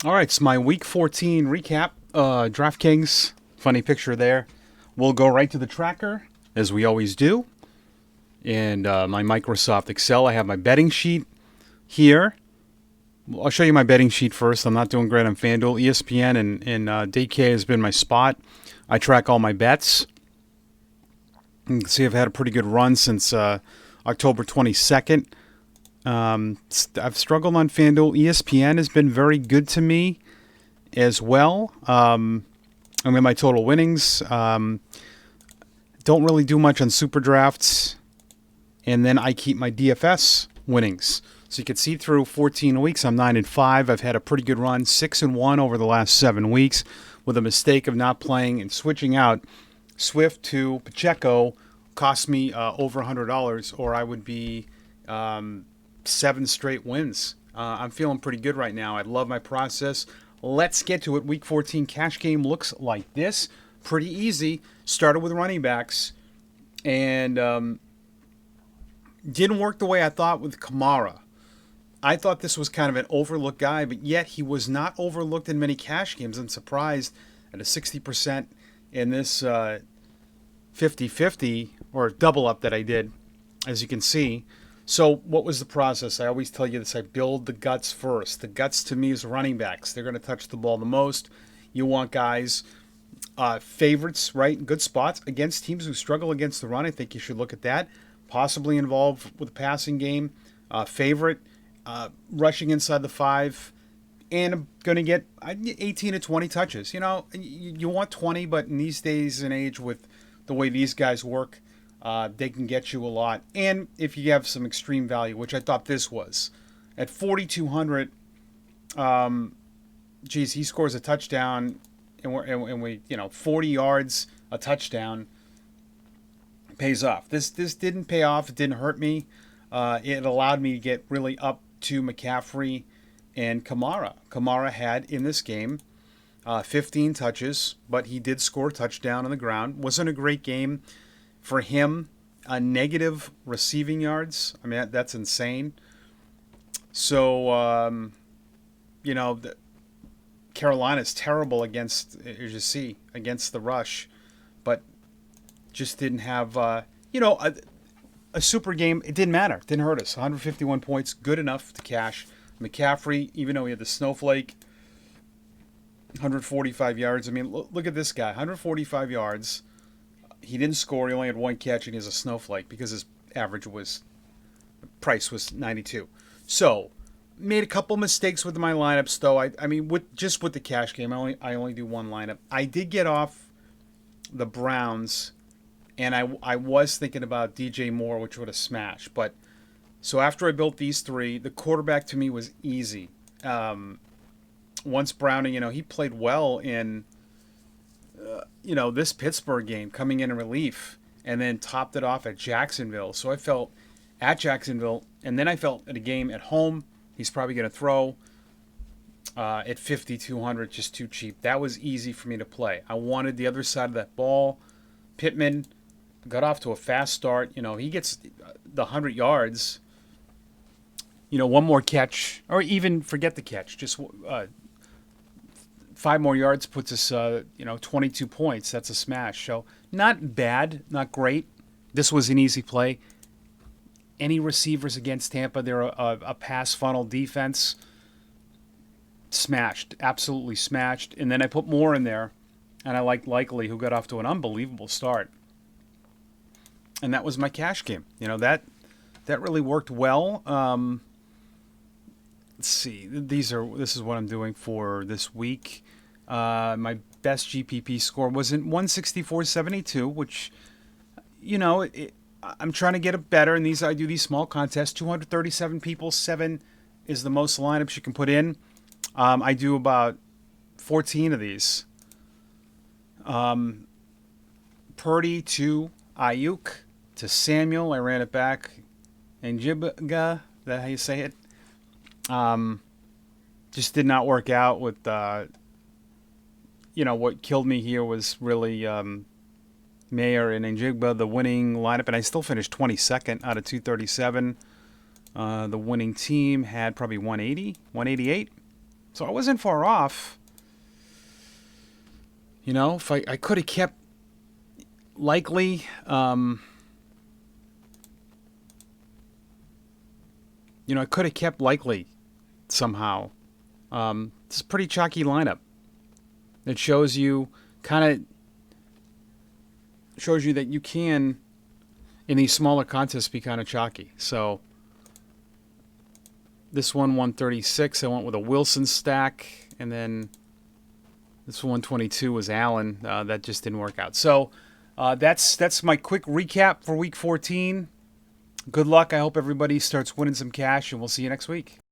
All right, it's my Week 14 recap. DraftKings, funny picture there. We'll go right to the tracker, as we always do. And my Microsoft Excel, I have my betting sheet here. I'll show you my betting sheet first. I'm not doing great on FanDuel. ESPN and DK has been my spot. I track all my bets. You can see I've had a pretty good run since October 22nd. I've struggled on FanDuel. ESPN has been very good to me as well. I'm in my total winnings. Don't really do much on super drafts. And then I keep my DFS winnings. So you can see through 14 weeks, I'm 9-5. I've had a pretty good run, 6-1 over the last 7 weeks, with a mistake of not playing and switching out Swift to Pacheco cost me over $100, or I would be 7 straight wins. I'm feeling pretty good right now. I love my process. Let's get to it. Week 14 cash game looks like this. Pretty easy. Started with running backs, and didn't work the way I thought with Kamara. I thought this was kind of an overlooked guy, but yet he was not overlooked in many cash games. I'm surprised at a 60% in this 50-50 or double up that I did, as you can see. So what was the process? I always tell you this. I build the guts first. The guts to me is running backs. They're going to touch the ball the most. You want guys, favorites, right? Good spots against teams who struggle against the run. I think you should look at that. Possibly involved with the passing game. Favorite, rushing inside the 5. And I'm going to get 18 to 20 touches. You know, you want 20, but in these days and age with the way these guys work, they can get you a lot. And if you have some extreme value, which I thought this was, at 4,200, he scores a touchdown, and we 40 yards, a touchdown, pays off. This didn't pay off. It didn't hurt me. It allowed me to get really up to McCaffrey and Kamara. Kamara had in this game 15 touches, but he did score a touchdown on the ground. Wasn't a great game for him. Negative receiving yards. I mean, that's insane. So, Carolina's terrible against, as you see, against the rush, but just didn't have, a super game. It didn't matter. It didn't hurt us. 151 points, good enough to cash. McCaffrey, even though he had the snowflake, 145 yards. I mean, look at this guy, 145 yards. He didn't score. He only had 1 catch, and he's a snowflake because his price was 92. So, made a couple mistakes with my lineups, though. I mean, with the cash game, I only do one lineup. I did get off the Browns, and I was thinking about DJ Moore, which would have smashed. But so after I built these 3, the quarterback to me was easy. Once Browning, he played well in, this Pittsburgh game, coming in relief, and then topped it off at Jacksonville. So I felt at Jacksonville, and then I felt at a game at home, he's probably going to throw at 5,200, just too cheap. That was easy for me to play. I wanted the other side of that ball. Pittman got off to a fast start. He gets the 100 yards. One more catch, or even forget the catch, just 5 more yards puts us, 22 points. That's a smash. So not bad, not great. This was an easy play. Any receivers against Tampa, they're a pass funnel defense. Smashed, absolutely smashed. And then I put Moore in there, and I liked Likely, who got off to an unbelievable start. And that was my cash game. That really worked well. Let's see. This is what I'm doing for this week. My best GPP score was in 164.72, which, I'm trying to get it better. And I do these small contests. 237 people. 7 is the most lineups you can put in. I do about 14 of these. Purdy to Ayuk to Samuel. I ran it back. And Jibga, that how you say it? Just did not work out with, what killed me here was really Mayer and Njigba, the winning lineup, and I still finished 22nd out of 237. The winning team had probably 180, 188. So I wasn't far off. You know, if I could have kept likely, I could have kept likely somehow. It's a pretty chalky lineup. It shows you that you can, in these smaller contests, be kind of chalky. So this one 136, I went with a Wilson stack, and then this 122 was Allen. That just didn't work out. So that's my quick recap for Week 14. Good luck. I hope everybody starts winning some cash, and we'll see you next week.